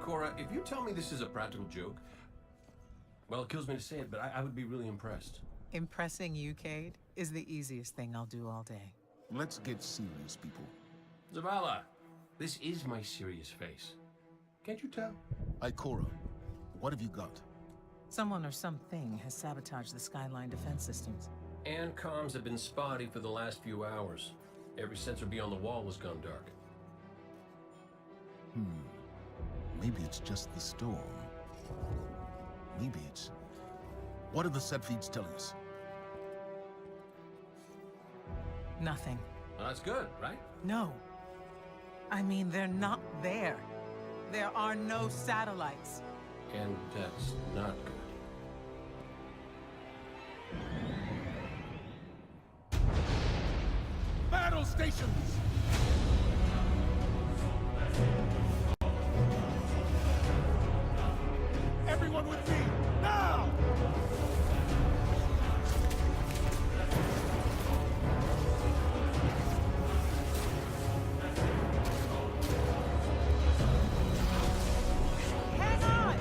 Cora, if you tell me this is a practical joke, well, it kills me to say it, but I would be really impressed. Impressing you, Cade, is the easiest thing I'll do all day. Let's get serious, people. Zavala, this is my serious face. Can't you tell? Cora, what have you got? Someone or something has sabotaged the Skyline defense systems. And comms have been spotty for the last few hours. Every sensor beyond the wall has gone dark. Maybe it's just the storm. Maybe it's... What are the set feeds telling us? Nothing. Well, that's good, right? No. I mean, they're not there. There are no satellites. And that's not good. Battle stations! Everyone with me, now! Hang on!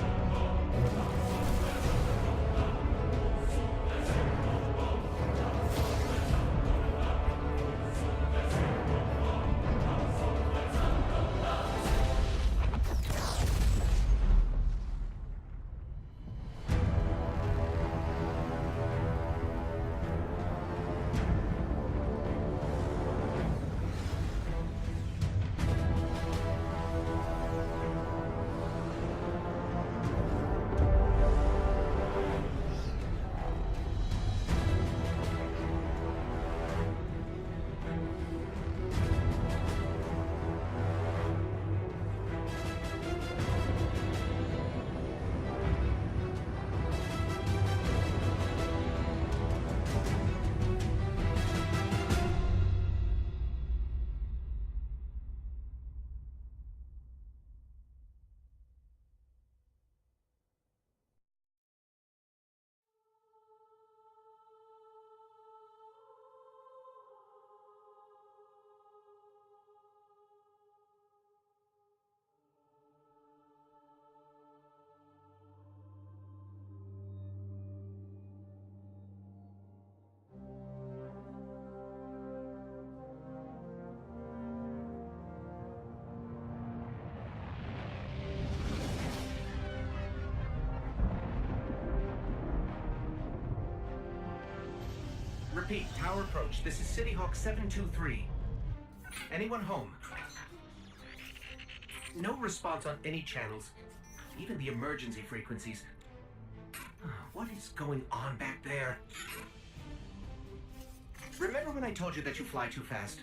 Repeat, tower approach. This is City Hawk 723. Anyone home? No response on any channels, even the emergency frequencies. What is going on back there? Remember when I told you that you fly too fast?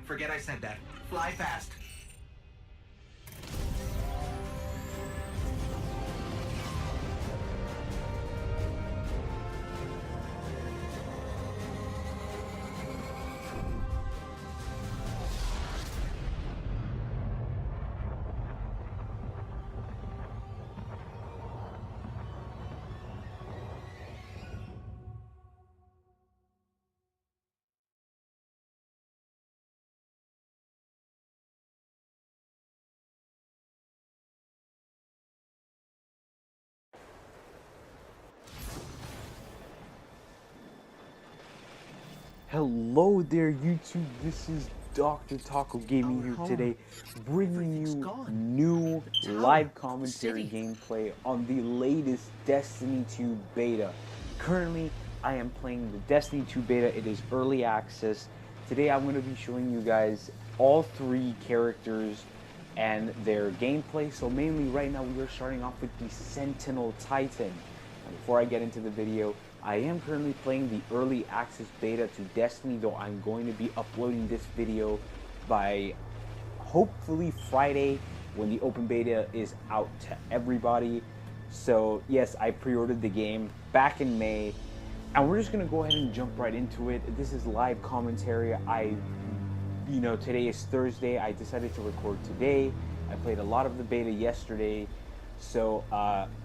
Forget I said that. Fly fast. Hello there YouTube, this is Dr. Taco Gaming here today, bringing you new live commentary gameplay on the latest Destiny 2 beta. Currently, I am playing the Destiny 2 beta. It is early access. Today I'm going to be showing you guys all three characters and their gameplay. So mainly right now we are starting off with the Sentinel Titan. Now, before I get into the video, I am currently playing the early access beta to Destiny, though I'm going to be uploading this video by hopefully Friday when the open beta is out to everybody. So yes, I pre-ordered the game back in May, and we're just going to go ahead and jump right into it. This is live commentary. Today is Thursday. I decided to record today. I played a lot of the beta yesterday. So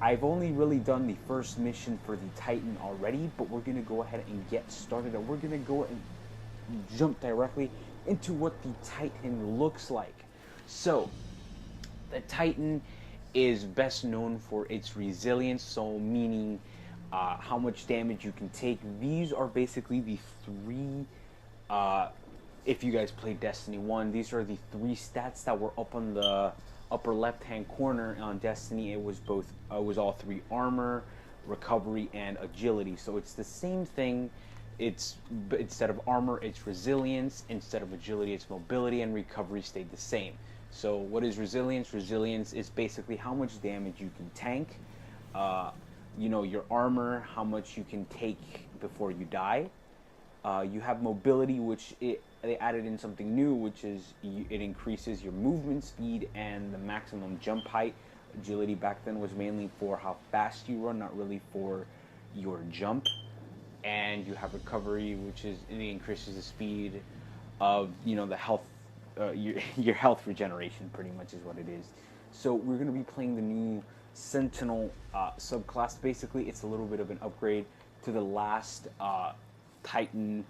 I've only really done the first mission for the Titan already, but we're going to go ahead and get started, and we're going to go and jump directly into what the Titan looks like. So the Titan is best known for its resilience, so meaning how much damage you can take. These are basically the three, if you guys played Destiny 1, these are the three stats that were up on the upper left-hand corner on Destiny. It was all three: armor, recovery, and agility. So it's the same thing. It's instead of armor, it's resilience. Instead of agility, it's mobility, and recovery stayed the same. So what is resilience? Resilience is basically how much damage you can tank. You know, your armor, how much you can take before you die. You have mobility, which they added in something new, which is it increases your movement speed and the maximum jump height. Agility back then was mainly for how fast you run, not really for your jump. And you have recovery, which is it increases the speed of, you know, the health, your health regeneration, pretty much is what it is. So we're going to be playing the new Sentinel subclass. Basically, it's a little bit of an upgrade to the last Titan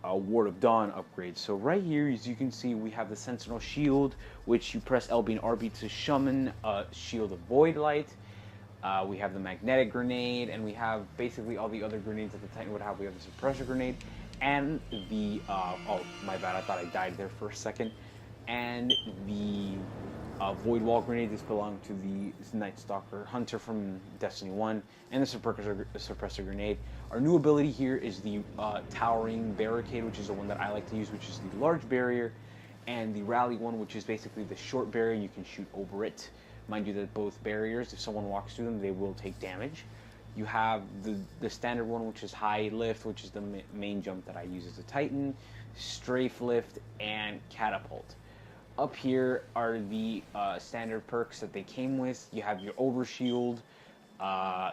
Ward of Dawn upgrade. So right here, as you can see, we have the Sentinel shield, which you press LB and RB to summon a shield of void light. We have the magnetic grenade, and we have basically all the other grenades that the Titan would have. We have the suppressor grenade, and the oh my bad, I thought I died there for a second. And the void wall grenade. This belonged to the Night Stalker Hunter from Destiny 1, and the suppressor grenade. Our new ability here is the towering barricade, which is the one that I like to use, which is the large barrier, and the rally one, which is basically the short barrier. You can shoot over it. Mind you that both barriers, if someone walks through them, they will take damage. You have the standard one, which is high lift, which is the main jump that I use as a Titan, strafe lift, and catapult. Up here are the standard perks that they came with. You have your overshield.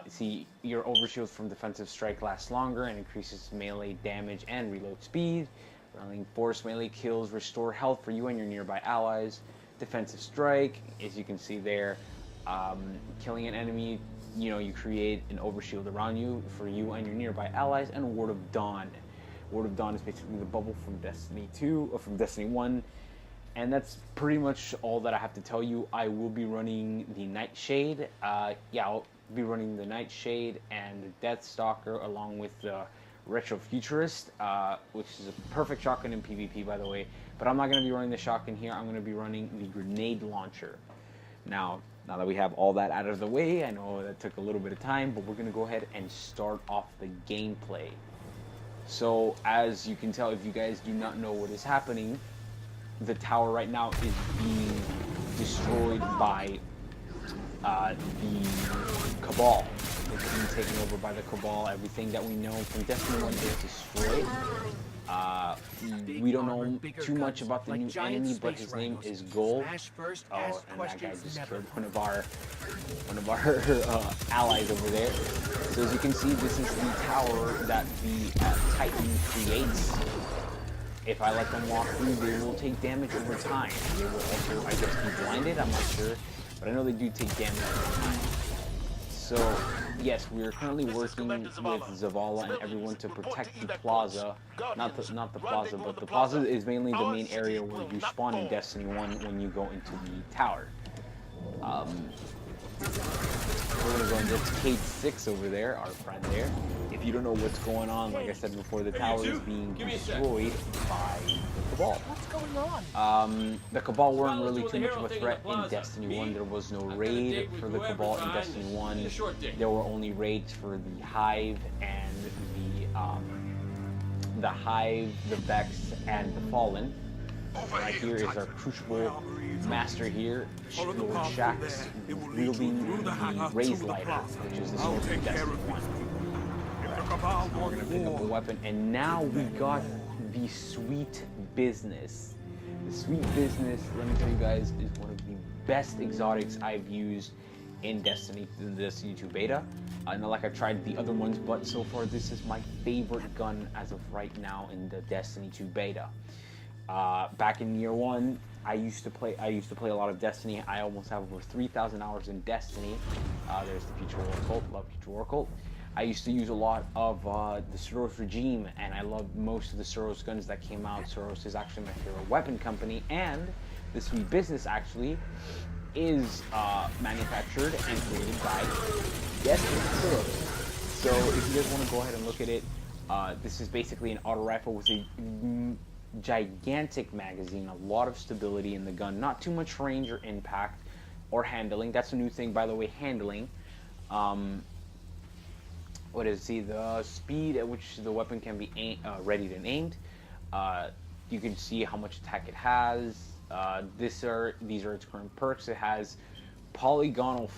See, your overshield from defensive strike lasts longer and increases melee damage and reload speed. Rallying force, melee kills restore health for you and your nearby allies. Defensive strike, as you can see there, killing an enemy, you know, you create an overshield around you for you and your nearby allies. And Ward of Dawn. Ward of Dawn is basically the bubble from Destiny 2 or from Destiny 1. And that's pretty much all that I have to tell you. I will be running the Nightshade. Yeah, I'll be running the Nightshade and the Deathstalker along with the Retro Futurist, which is a perfect shotgun in PvP, by the way. But I'm not going to be running the shotgun here. I'm going to be running the grenade launcher. Now that we have all that out of the way, I know that took a little bit of time, but we're going to go ahead and start off the gameplay. So, as you can tell, if you guys do not know what is happening, the tower right now is being destroyed by the Cabal. It's being taken over by the Cabal. Everything that we know from Destiny 1 is destroyed. We don't know too much about the new enemy, but his name is Gold. Oh, and that guy just killed one of our allies over there. So as you can see, this is the tower that the Titan creates. If I let them walk through, they will take damage over time. They will also, I guess, be blinded. I'm not sure, but I know they do take damage over time. So, yes, we are currently working with Zavala and everyone to protect the plaza. Not the plaza, but the plaza is mainly the main area where you spawn in Destiny 1 when you go into the tower. We're gonna go into Cade 6 over there, our friend there. If you don't know what's going on, like I said before, the tower is being destroyed by the Cabal. What's going on? The Cabal weren't really too much of a threat in Destiny 1. There was no raid for the Cabal in Destiny 1. There were only raids for the Hive and the Hive, the Vex, and the Fallen. Right here is our Crucible Master here, Lord Shax, wielding the Raise Lighter, which is the sword from Destiny 1. Right. So we're going to pick up the weapon, and now we got the Sweet Business. The Sweet Business, let me tell you guys, is one of the best exotics I've used in Destiny 2 beta. Not like I've tried the other ones, but so far this is my favorite gun as of right now in the Destiny 2 beta. Back in year 1, I used to play a lot of Destiny. I almost have over 3,000 hours in Destiny. There's the Future War Cult, love Future War Cult. I used to use a lot of the Suros regime, and I love most of the Suros guns that came out. Suros is actually my favorite weapon company, and the Sweet Business actually is manufactured and created by Destiny Studios. So if you guys want to go ahead and look at it, this is basically an auto rifle with a gigantic magazine, a lot of stability in the gun, not too much range or impact or handling. That's a new thing, by the way, handling. What is the speed at which the weapon can be readied and aimed. You can see how much attack it has. These are its current perks. It has polygonal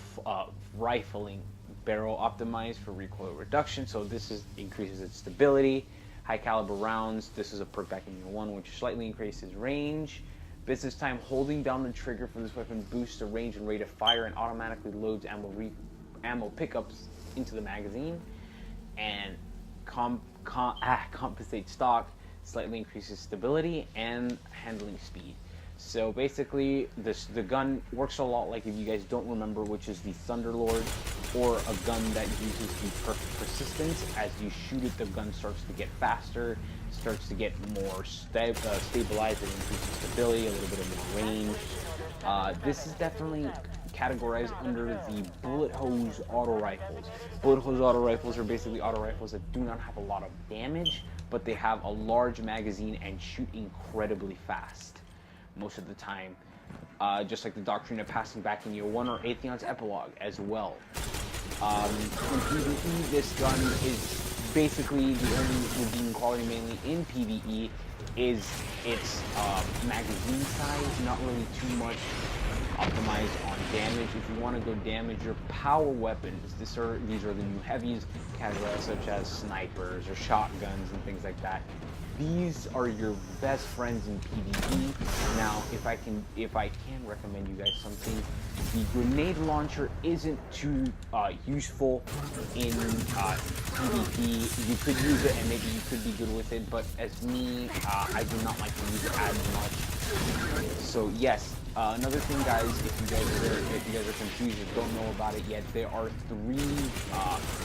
rifling, barrel optimized for recoil reduction, so this increases its stability. High caliber rounds, this is a perk back in year 1, which slightly increases range. Business time, holding down the trigger for this weapon boosts the range and rate of fire and automatically loads ammo pickups into the magazine. And compensate stock, slightly increases stability and handling speed. So basically, the gun works a lot like, if you guys don't remember, which is the Thunderlord, or a gun that uses the perfect persistence. As you shoot it, the gun starts to get faster, starts to get more stabilized, and increases stability, a little bit of more range. This is definitely categorized under the bullet hose auto rifles. Bullet hose auto rifles are basically auto rifles that do not have a lot of damage, but they have a large magazine and shoot incredibly fast most of the time, just like the Doctrine of Passing back in year 1 or Atheon's Epilogue as well. In PvE, this gun is basically the only redeeming quality, mainly in PvE, is its magazine size, not really too much optimized on damage. If you want to go damage your power weapons, these are the new heavies, categorized such as snipers or shotguns and things like that. These are your best friends in PvE. Now, if I can recommend you guys something, the grenade launcher isn't too useful in PvP. You could use it and maybe you could be good with it, but as me, I do not like to use it as much. So yes, another thing, guys, if you guys are confused or don't know about it yet, there are 3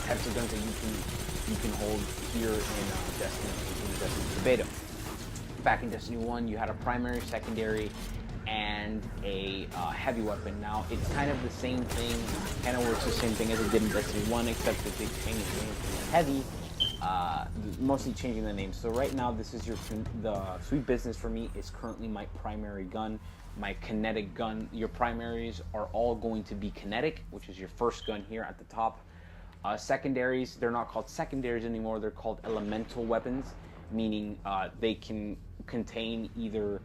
types of guns that you can hold here in Destiny Beta. Back in Destiny 1, you had a primary, secondary, and a heavy weapon. Now, it's kind of the same thing, kind of works the same thing as it did in Destiny 1, except that they changed the name from heavy, mostly changing the name. So right now, this is the sweet business for me is currently my primary gun, my kinetic gun. Your primaries are all going to be kinetic, which is your first gun here at the top. Secondaries, they're not called secondaries anymore, they're called elemental weapons, meaning they can contain either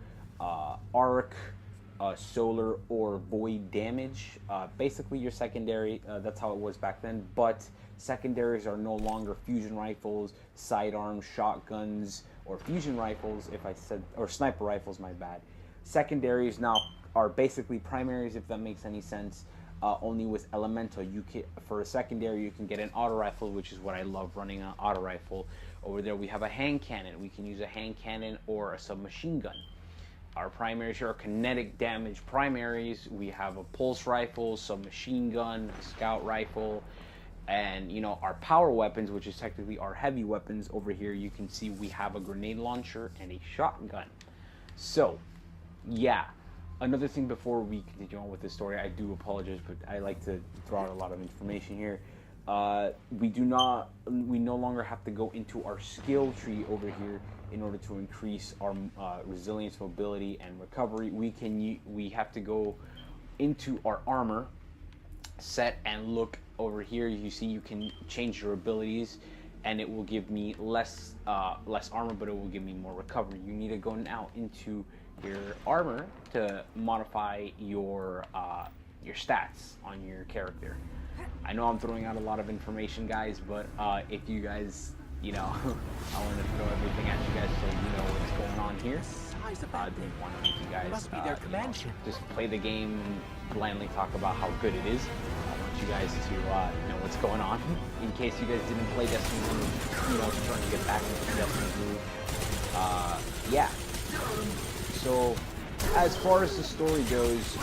arc, solar, or void damage. Basically your secondary, that's how it was back then, but secondaries are no longer fusion rifles, sidearms, shotguns, or fusion rifles, or sniper rifles, my bad. Secondaries now are basically primaries, if that makes any sense. Only with elemental. For a secondary, you can get an auto rifle, which is what I love, running an auto rifle. Over there we have a hand cannon. We can use a hand cannon or a submachine gun. Our primaries here are kinetic damage primaries. We have a pulse rifle, submachine gun, scout rifle, and our power weapons, which is technically our heavy weapons. Over here you can see we have a grenade launcher and a shotgun. So yeah, another thing before we continue on with this story, I do apologize, but I like to throw out a lot of information here. We no longer have to go into our skill tree over here in order to increase our resilience, mobility, and recovery. We have to go into our armor set and look over here. You see, you can change your abilities, and it will give me less armor, but it will give me more recovery. You need to go now into your armor to modify your stats on your character. I know I'm throwing out a lot of information, guys, but if you guys, I want to throw everything at you guys so you know what's going on here. I didn't want to make you guys just play the game and blindly talk about how good it is. I want you guys to know what's going on. In case you guys didn't play Destiny 1, trying to get back into the Destiny groove. Yeah. So, as far as the story goes,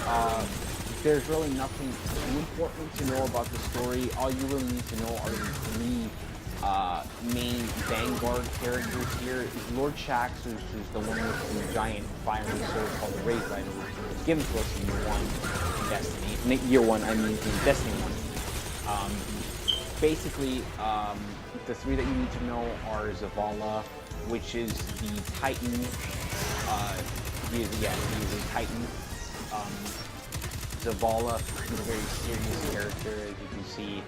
there's really nothing too important to know about the story. All you really need to know are the 3 main Vanguard characters here. Lord Shax, who's the one with the giant fiery sword called the Raise Rider, which was given to us in year 1 in Destiny. Year 1, I mean, in Destiny 1. Basically, the 3 that you need to know are Zavala, which is the Titan. He is a Titan. Zavala is a very serious character, as you can see.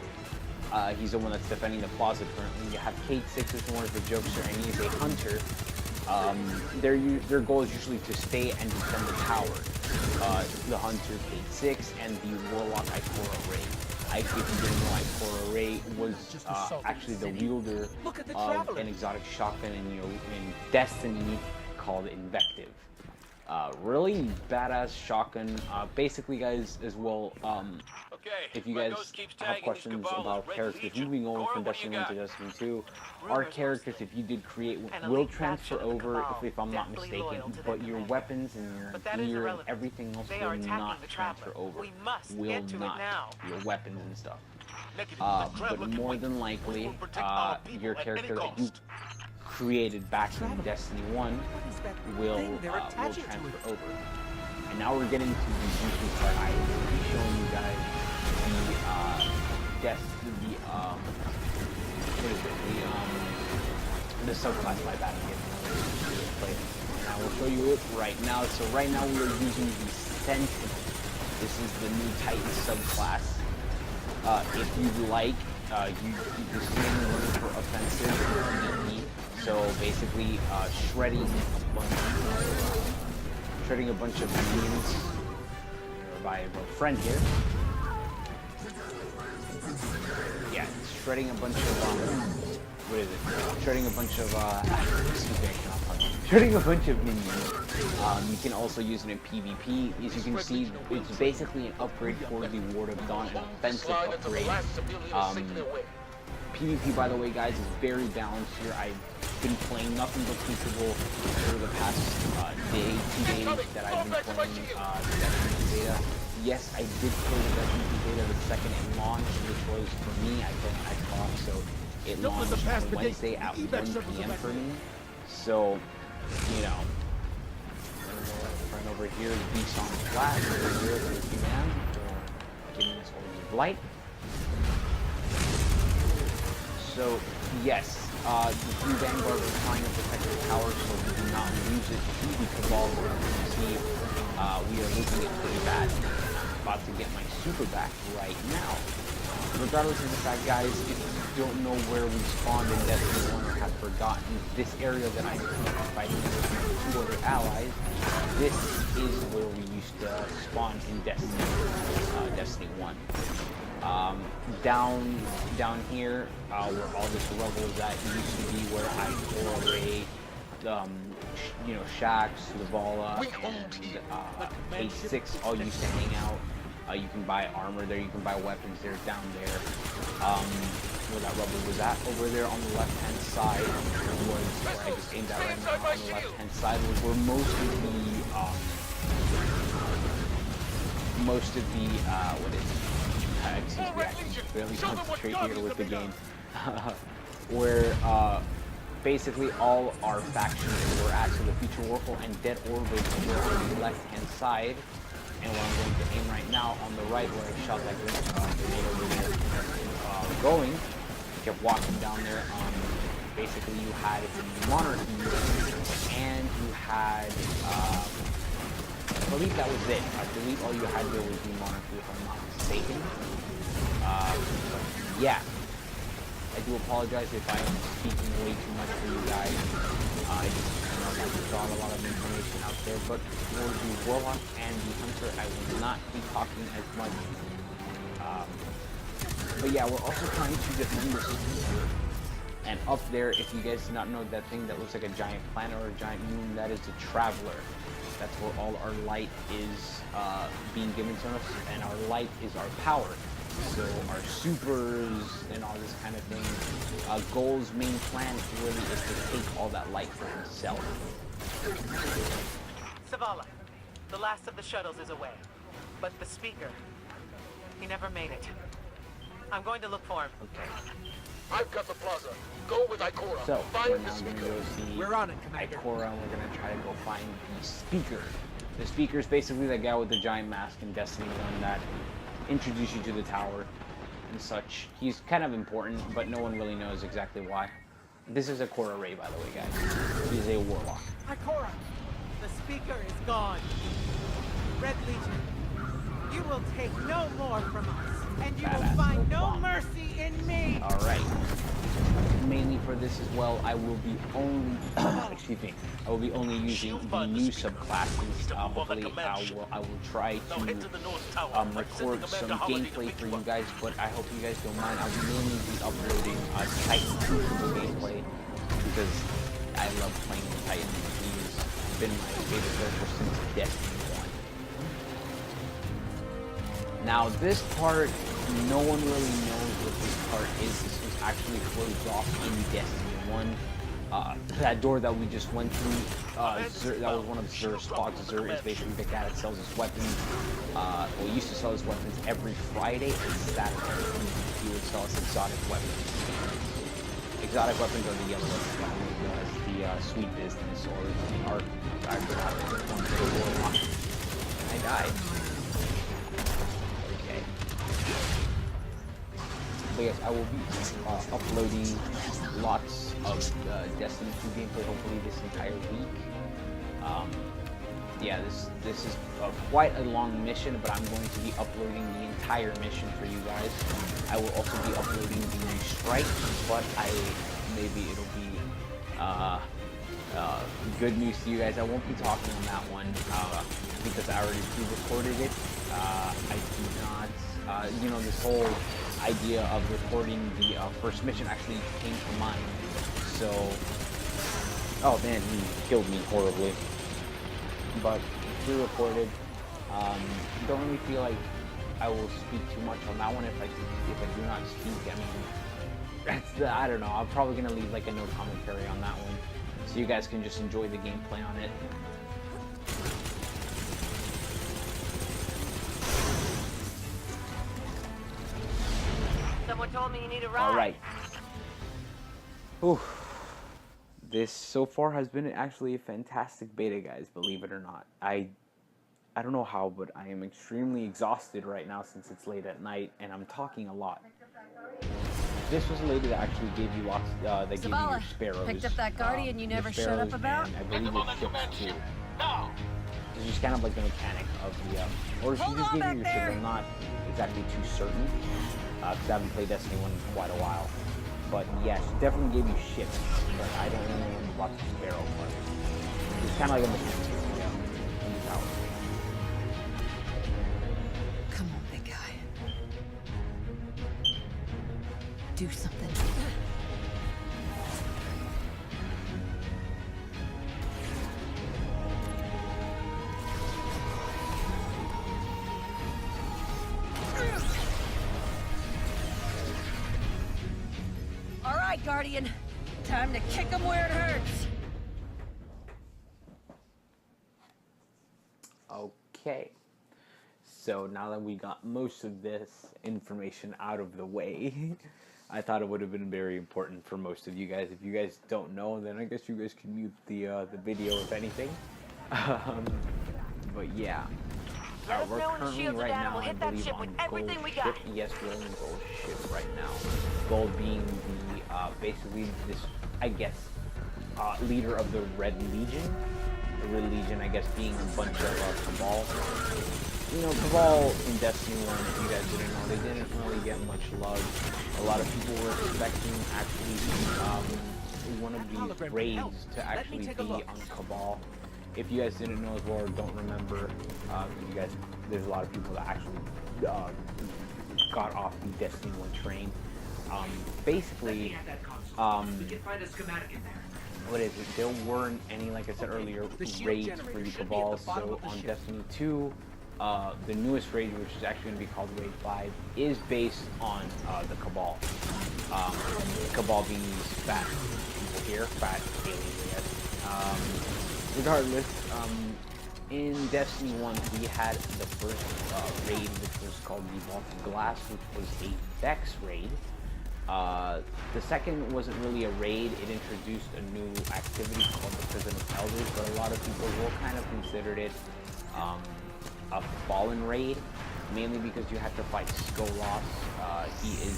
He's the one that's defending the plaza currently. You have Kate 6 as one of the jokester, and he's a hunter. Their goal is usually to stay and defend the tower. The hunter Kate 6 and the warlock Ikora Ray. If you didn't know, Ikora Ray was actually the wielder of an exotic shotgun in Destiny called Invective. Really badass shotgun. Basically, guys, as well, if you guys have questions about characters moving over from Destiny 1 to Destiny 2, our characters, if you did create, will transfer over, if I'm not mistaken, but your weapons and your gear and everything else will not transfer over. Will not. Your weapons and stuff. But more than likely, your character that you created back in Destiny 1 will transfer over. And now we're getting to the juicy part. I will be showing you guys the subclass, my bad, and I will show you it right now. So right now we are using the Sentinel. This is the new Titan subclass. If you'd like, you can run for offensive PvP. So basically, shredding a bunch of minions by a friend here. Yeah, shredding a bunch of what is it? Shredding a bunch of excuse me, I cannot talk. Shredding a bunch of minions. You can also use it in PvP. As you can see, it's basically an upgrade for the Ward of Dawn, an offensive upgrade. PvP, by the way, guys, is very balanced here. I've been playing nothing but Crucible for the past 2 days that I've been playing the Destiny beta. Yes, I did play the Destiny beta the second it launched, which was, for me, I play on Xbox, so it launched on Wednesday at 1 p.m. for me. So, you know, right over here, Beast on Flat, over here, there's the man, giving us all the blight. So, yes, the 3 Vanguard are trying to protect the tower so we do not lose it to the Cabal. As you can see, we are losing it pretty bad. I'm about to get my super back right now. Regardless of the fact, guys, if you don't know where we spawned in Destiny 1 or have forgotten this area that I'm fighting with 2 other allies, this is where we used to spawn in Destiny 1. Down here, where all this rubble that used to be where Ikora Ray, you know, Shax, Zavala, and H6 all used to hang out. You can buy armor there, you can buy weapons there, down there. Where that rubble was at, over there on the left-hand side was where I just aimed at right now. On the left-hand side was where most of the what is it? Excuse me, I can barely concentrate here with the game. Where basically all our factions were at, so the Future Warful and Dead Orbit were on the left-hand side, and where I'm going to aim right now on the right, where I shot that grenade over there, going, kept walking down there. Basically, you had the Monarchy, and you had, I believe that was it. I believe all you had there was the Monarchy, if I'm not mistaken. Yeah, I do apologize if I am speaking way too much for you guys. I just like to draw a lot of information out there, but for the Warlock and the Hunter, I will not be talking as much. But yeah, we're also trying to defend this here. And up there, if you guys do not know that thing that looks like a giant planet or a giant moon, that is the Traveler. That's where all our light is being given to us, and our light is our power. So our supers and all this kind of thing. Goal's main plan really is to take all that light for himself. Zavala, the last of the shuttles is away. But the speaker, he never made it. I'm going to look for him. Okay. I've got the plaza. Go with Ikora. So, Find we're the now going to speaker. go see We're on it, Commander. Ikora, and we're going to try to go find the speaker. The speaker is basically the guy with the giant mask in Destiny 1 that introduced you to the tower and such. He's kind of important, but no one really knows exactly why. This is Ikora Ray, by the way, guys. He's a warlock. Ikora, the speaker is gone. Red Legion, you will take no more from us, and you will Badass, find no no bomb. mercy in me. All right. Mainly for this as well, I will be only, excuse me, I will be only using the new subclasses. Hopefully, I will try to record some gameplay for you guys, but I hope you guys don't mind. I'll mainly be uploading Titan 2 gameplay because I love playing Titan. He's been my favorite character since Destiny 1. Now, this part, no one really knows what this part is. This was actually closed off in Destiny 1. That door that we just went through, that was one of Xur's spots. Xur is basically the guy that sells his weapons. Well, used to sell his weapons every Friday and Saturday. He would sell us exotic weapons. Exotic weapons are the yellow weapons, the sweet business, or the art. I forgot which one for the warlock. I died. Okay. But yes, I will be uploading lots of Destiny 2 gameplay, hopefully this entire week. Yeah, this is quite a long mission, but I'm going to be uploading the entire mission for you guys. I will also be uploading the new strike, but maybe it'll be good news to you guys. I won't be talking on that one because I already pre-recorded it. I do not, you know, this whole idea of recording the first mission actually came to mind. So, oh man, he killed me horribly. But pre-recorded. Don't really feel like I will speak too much on that one. If I do not speak, I mean, I don't know. I'm probably gonna leave like a no commentary on that one, so you guys can just enjoy the gameplay on it. Someone told me you need a ride. All right. Oof. This so far has been actually a fantastic beta, guys. Believe it or not. I don't know how, but I am extremely exhausted right now since it's late at night and I'm talking a lot. This was a lady that actually gave you lots. That gave you your sparrows. Picked up that guardian you never shut up about. And I believe it ships too. It's just kind of like the mechanic of the. Or she just gave you your ship. I'm not exactly too certain because I haven't played Destiny 1 in quite a while. But yeah, she definitely gave you ships, but I don't really know about the sparrow part. It's kind of like a mechanic in the tower. Come on, big guy. Do something. All right, Guardian. Time to kick him where it hurts. Okay. So now that we got most of this information out of the way, I thought it would have been very important for most of you guys. If you guys don't know, then I guess you guys can mute the video if anything. But yeah. We're currently right now, I believe, on gold ship. Yes, we're on gold ship right now. Gold being the, basically this, I guess, leader of the Red Legion. The Red Legion, I guess, being a bunch of Cabal. You know, Cabal in Destiny 1, if you guys didn't know, they didn't really get much love. A lot of people were expecting actually one of these raids to actually be on Cabal. If you guys didn't know as well or don't remember, you guys, there's a lot of people that actually got off the Destiny 1 train. Basically, what is it? There weren't any, like I said earlier, raids for the Cabal. So on Destiny 2, the newest raid, which is actually going to be called Raid 5, is based on the Cabal. Cabal being these fat people here, fat aliens, I guess. Regardless, in Destiny 1, we had the first raid, which was called the Vault of Glass, which was a Vex raid. The second wasn't really a raid. It introduced a new activity called the Prison of Elders, but a lot of people will kind of considered it a fallen raid, mainly because you have to fight Skolos. He is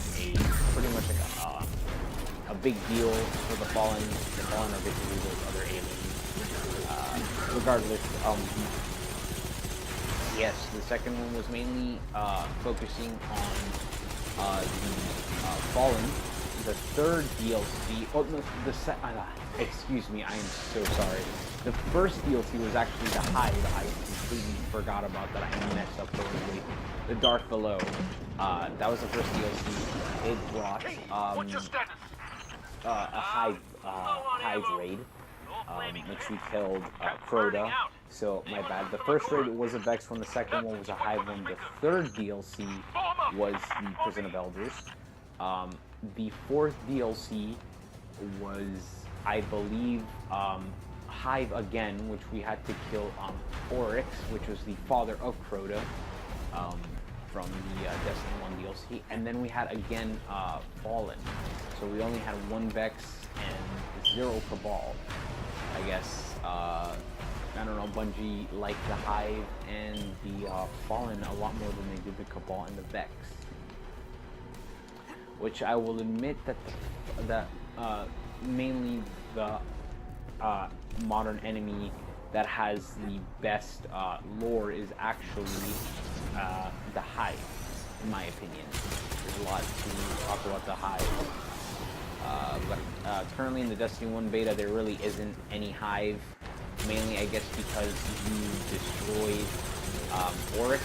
pretty much like a big deal for the Fallen. The Fallen are basically those other aliens. Regardless, yes, the second one was mainly focusing on the Fallen. The third DLC, excuse me, I am so sorry. The first DLC was actually the Hive. I completely forgot about that. I messed up totally. The Dark Below. That was the first DLC. It brought a Hive raid, which we killed Crota. So my bad. The first raid was a Vex one. The second one was a Hive one. The third DLC was the Prison of Elders. The fourth DLC was, I believe, Hive again, which we had to kill Oryx, which was the father of Crota, from the Destiny 1 DLC. And then we had again Fallen. So we only had one Vex and 0 Cabal. I guess, I don't know, Bungie liked the Hive and the Fallen a lot more than they did the Cabal and the Vex. Which I will admit that mainly the modern enemy that has the best lore is actually the Hive, in my opinion. There's a lot to talk about the Hive. But currently in the Destiny 1 beta, there really isn't any Hive. Mainly, I guess, because you destroyed Oryx,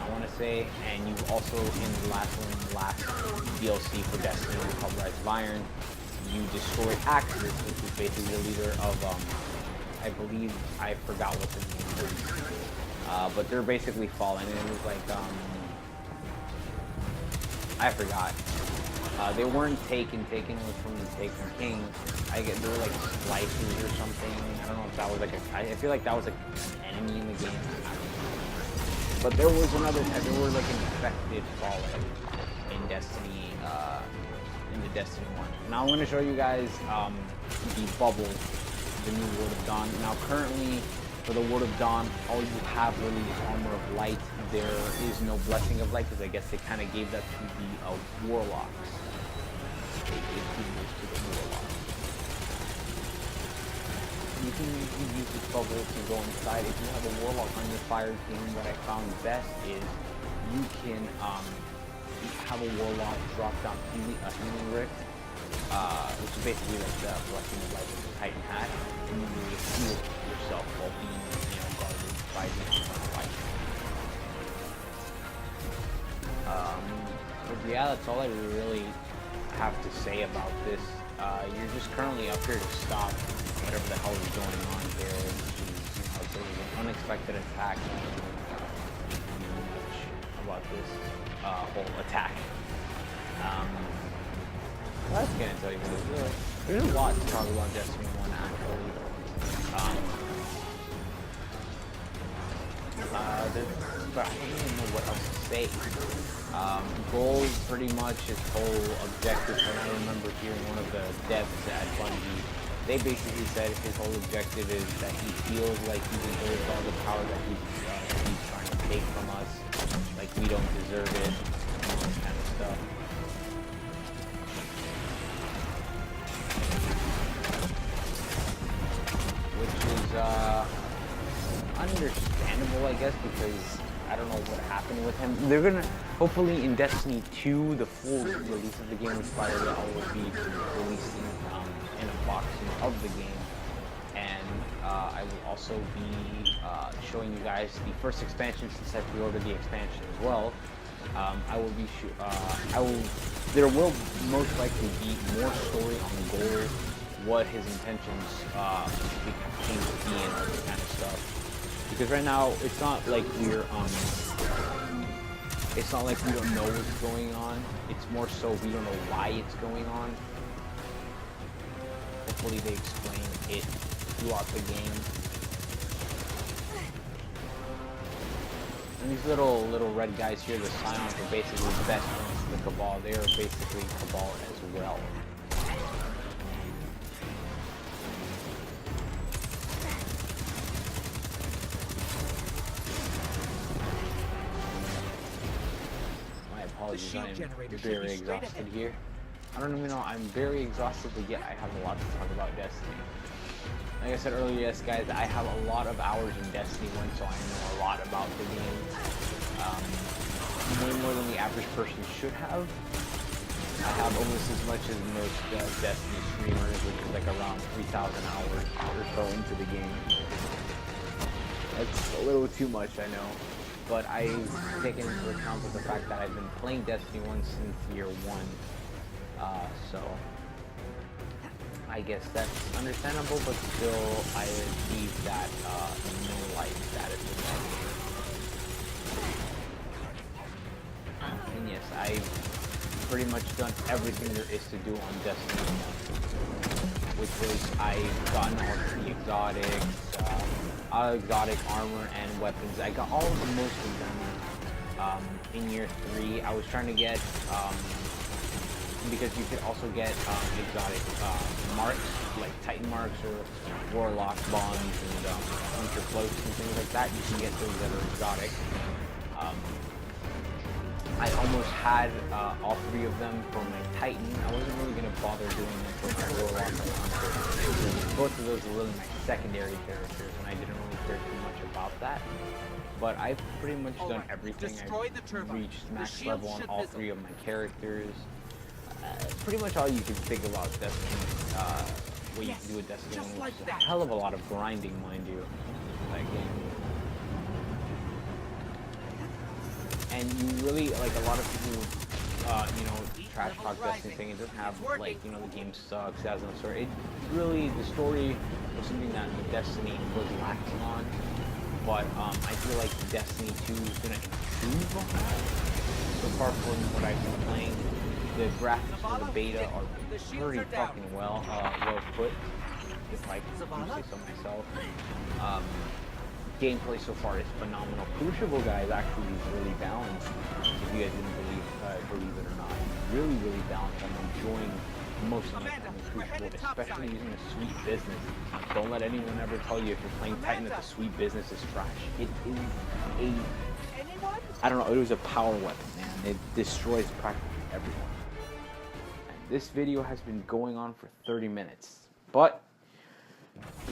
I want to say, and you also, in the last DLC for Destiny called Rise of Iron, you destroyed Axis, which is basically the leader of, I believe, I forgot what the name is, but they're basically fallen, and it was like, I forgot. They weren't Taken was from the Taken King. They were like slices or something. I don't know if that was like I feel like that was like an enemy in the game. But there was another, there were like an infected Fallen in Destiny, in the Destiny 1. Now I'm going to show you guys the bubble, the new Word of Dawn. Now currently, for the Word of Dawn, all you have really is Armor of Light. There is no Blessing of Light, because I guess they kind of gave that to the Warlocks. They gave this to the Warlocks. You can use this bubble to go inside. If you have a Warlock on your fire team, what I found best is you can have a Warlock drop down a healing rift, which is basically like the Blessing of Light that the Titan had, and you really heal yourself while being, guarded by the fight. But yeah, that's all I really have to say about this. You're just currently up here to stop whatever the hell is going on here. There was an unexpected attack. I don't know much about this whole attack. Well, that's gonna tell you what it is. There's a lot to talk about Destiny 1 actually. But I don't even know what else to say. Gold, pretty much his whole objective, and I remember hearing one of the devs at Bungie, they basically said his whole objective is that he feels like he deserves all the power that he's trying to take from us, like we don't deserve it, and all that kind of stuff. Which is, understandable, I guess, because I don't know what happened with him. They're gonna, hopefully in Destiny 2, the full release of the game, which by the way I will be releasing an unboxing of the game, and I will also be showing you guys the first expansion since I pre-ordered the expansion as well. There will most likely be more story on Gold, what his intentions came to be and all this kind of stuff. Because right now, it's not like it's not like we don't know what's going on. It's more so we don't know why it's going on. Hopefully they explain it throughout the game. And these little red guys here, the Scions, are basically the best friends of the Cabal. They are basically Cabal as well. My apologies, I am very exhausted here. I don't even know, I'm very exhausted, but yet I have a lot to talk about Destiny. Like I said earlier, yes guys, I have a lot of hours in Destiny 1, so I know a lot about the game. Way more than the average person should have. I have almost as much as most Destiny streamers, which is like around 3,000 hours or so into the game. That's a little too much, I know. But I've taken into account the fact that I've been playing Destiny 1 since year 1. So I guess that's understandable, but still I achieved that no life status in that game. And yes, I've pretty much done everything there is to do on Destiny 1, which was I've gotten all the exotics, exotic armor and weapons. I got all of the most of them in year 3. I was trying to get because you could also get exotic marks, like Titan marks or Warlock bombs and Hunter floats and things like that. You can get those that are exotic. I almost had all 3 of them for my Titan. I wasn't really going to bother doing them for my Warlock and Hunter. Both of those were really my secondary characters, and I didn't really care too much about that. But I've pretty much done everything. I've reached max level on all 3 of my characters. Pretty much all you can think about Destiny, what you can do with Destiny, which is a hell of a lot of grinding, mind you, that game. And you really, like, a lot of people, you know, trash talk Destiny thing, it doesn't have, like, you know, the game sucks, it has no story. It really, the story was something that Destiny was lacking on, but I feel like Destiny 2 is going to improve on that. So far from what I've been playing, the graphics for the beta are pretty fucking well put, if I can say so myself. Gameplay so far is phenomenal. Crucible, guys, actually is really balanced. If you guys didn't believe it or not, really balanced. I'm enjoying most of my time in Crucible, especially using the sweet business. Don't let anyone ever tell you if you're playing Titan that the sweet business is trash. It is I don't know. It was a power weapon, man. It destroys practically everyone. This video has been going on for 30 minutes, but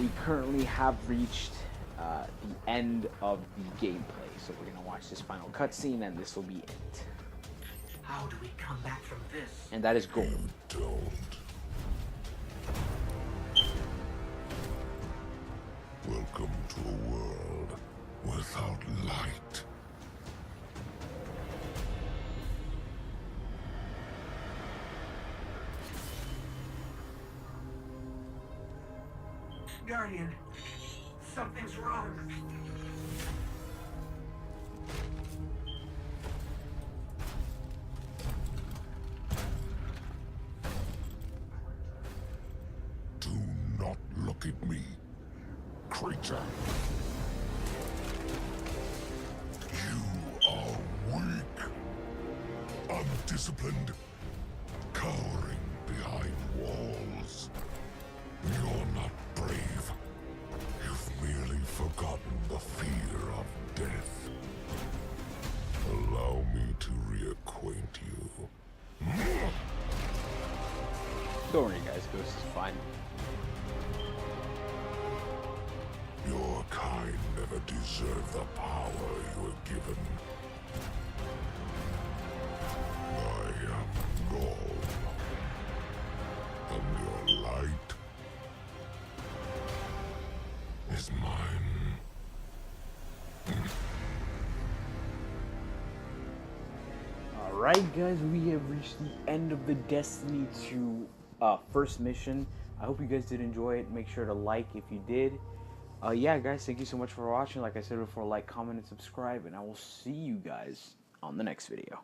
we currently have reached the end of the gameplay, so we're gonna watch this final cutscene, and this will be it. How do we come back from this? And that is gold. Don't. Welcome to a world without light. Guardian, something's wrong. Do not look at me, creature. You are weak, undisciplined, cowering behind walls. You're not brave. You've merely forgotten the fear of death. Allow me to reacquaint you. Don't worry, guys. Ghost is fine. Your kind never deserve the power you were given. I am Gaul, and your light is mine. Alright, guys, we have reached the end of the Destiny 2 first mission. I hope you guys did enjoy it. Make sure to like if you did. Yeah, guys, thank you so much for watching. Like I said before, like, comment, and subscribe, and I will see you guys on the next video.